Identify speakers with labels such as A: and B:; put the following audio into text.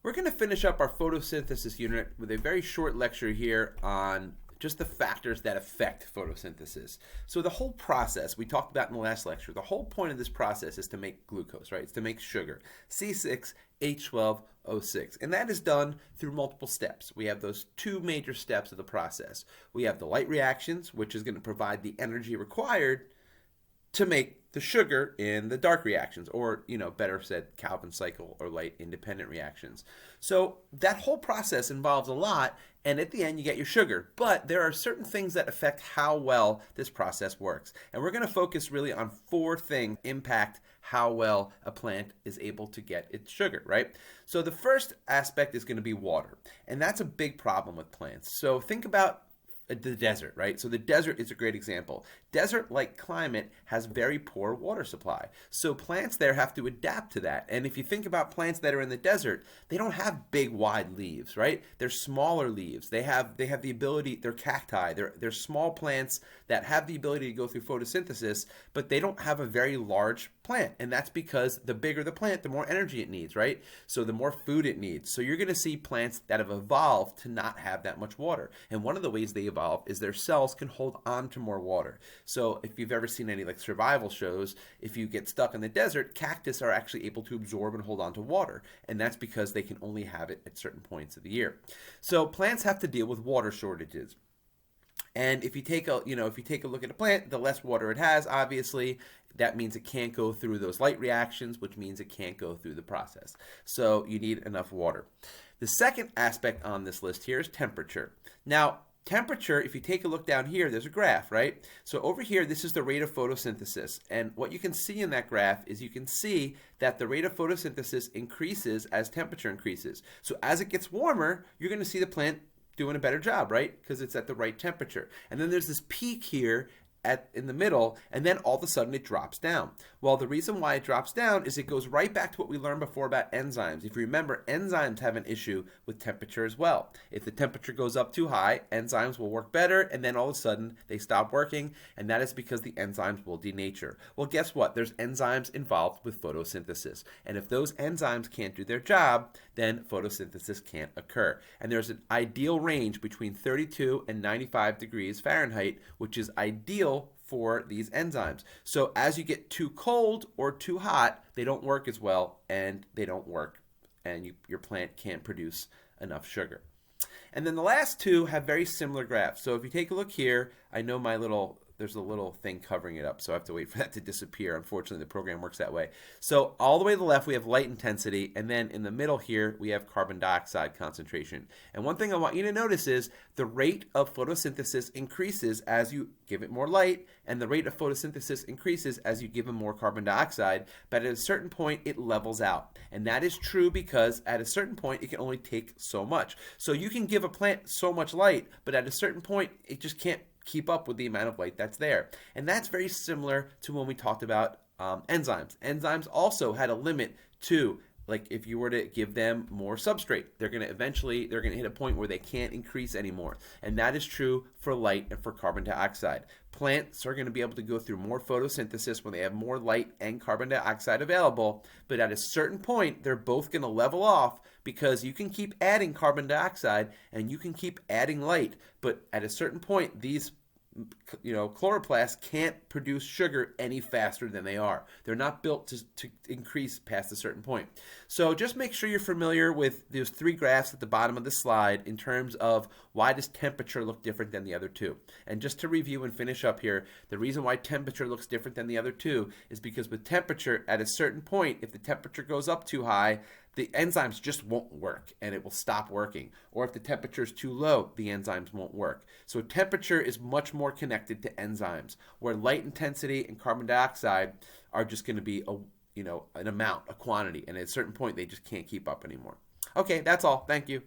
A: We're going to finish up our photosynthesis unit with a very short lecture here on just the factors that affect photosynthesis. So the whole process we talked about in the last lecture, the whole point of this process is to make glucose, right? It's to make sugar, C6H12O6. And that is done through multiple steps. We have those two major steps of the process. We have the light reactions, which is going to provide the energy required to make the sugar in the dark reactions, or better said, Calvin cycle or light independent reactions. So that whole process involves a lot, and at the end you get your sugar. But there are certain things that affect how well this process works, and we're going to focus really on four things that impact how well a plant is able to get its sugar, right? So the first aspect is going to be water, and that's a big problem with plants. So think about the desert, right? So the desert is a great example. Desert-like climate has very poor water supply. So plants there have to adapt to that. And if you think about plants that are in the desert, they don't have big, wide leaves, right? They're smaller leaves. They have the ability, they're cacti. They're small plants that have the ability to go through photosynthesis, but they don't have a very large plant. And that's because the bigger the plant, the more energy it needs, right? So the more food it needs. So you're going to see plants that have evolved to not have that much water. And one of the ways they evolve is their cells can hold on to more water. So if you've ever seen any survival shows, if you get stuck in the desert, cactus are actually able to absorb and hold on to water. And that's because they can only have it at certain points of the year. So plants have to deal with water shortages. And if you take a look at a plant, the less water it has, obviously, that means it can't go through those light reactions, which means it can't go through the process. So you need enough water. The second aspect on this list here is temperature. Now, temperature, if you take a look down here, there's a graph, right? So over here, this is the rate of photosynthesis. And what you can see in that graph is you can see that the rate of photosynthesis increases as temperature increases. So as it gets warmer, you're going to see the plant doing a better job, right? Because it's at the right temperature. And then there's this peak here in the middle, and then all of a sudden it drops down. Well, the reason why it drops down is it goes right back to what we learned before about enzymes. If you remember, enzymes have an issue with temperature as well. If the temperature goes up too high, enzymes will work better, and then all of a sudden they stop working, and that is because the enzymes will denature. Well, guess what? There's enzymes involved with photosynthesis, and if those enzymes can't do their job, then photosynthesis can't occur. And there's an ideal range between 32 and 95 degrees Fahrenheit, which is ideal for these enzymes. So as you get too cold or too hot, they don't work as well, and they don't work, and your plant can't produce enough sugar. And then the last two have very similar graphs. So if you take a look here, I know there's a little thing covering it up, so I have to wait for that to disappear. Unfortunately, the program works that way. So all the way to the left, we have light intensity, and then in the middle here, we have carbon dioxide concentration. And one thing I want you to notice is the rate of photosynthesis increases as you give it more light, and the rate of photosynthesis increases as you give it more carbon dioxide, but at a certain point, it levels out. And that is true because at a certain point, it can only take so much. So you can give a plant so much light, but at a certain point, it just can't keep up with the amount of light that's there. And that's very similar to when we talked about enzymes. Enzymes also had a limit to, if you were to give them more substrate, they're going to hit a point where they can't increase anymore. And that is true for light and for carbon dioxide. Plants are going to be able to go through more photosynthesis when they have more light and carbon dioxide available, but at a certain point, they're both going to level off because you can keep adding carbon dioxide and you can keep adding light, but at a certain point, these chloroplasts can't produce sugar any faster than they are. They're not built to increase past a certain point. So just make sure you're familiar with those three graphs at the bottom of the slide in terms of why does temperature look different than the other two. And just to review and finish up here, the reason why temperature looks different than the other two is because with temperature, at a certain point, if the temperature goes up too high, the enzymes just won't work and it will stop working. Or if the temperature is too low, the enzymes won't work. So temperature is much more connected to enzymes, where light intensity and carbon dioxide are just going to be an amount, a quantity, and at a certain point they just can't keep up anymore. Okay, that's all. Thank you.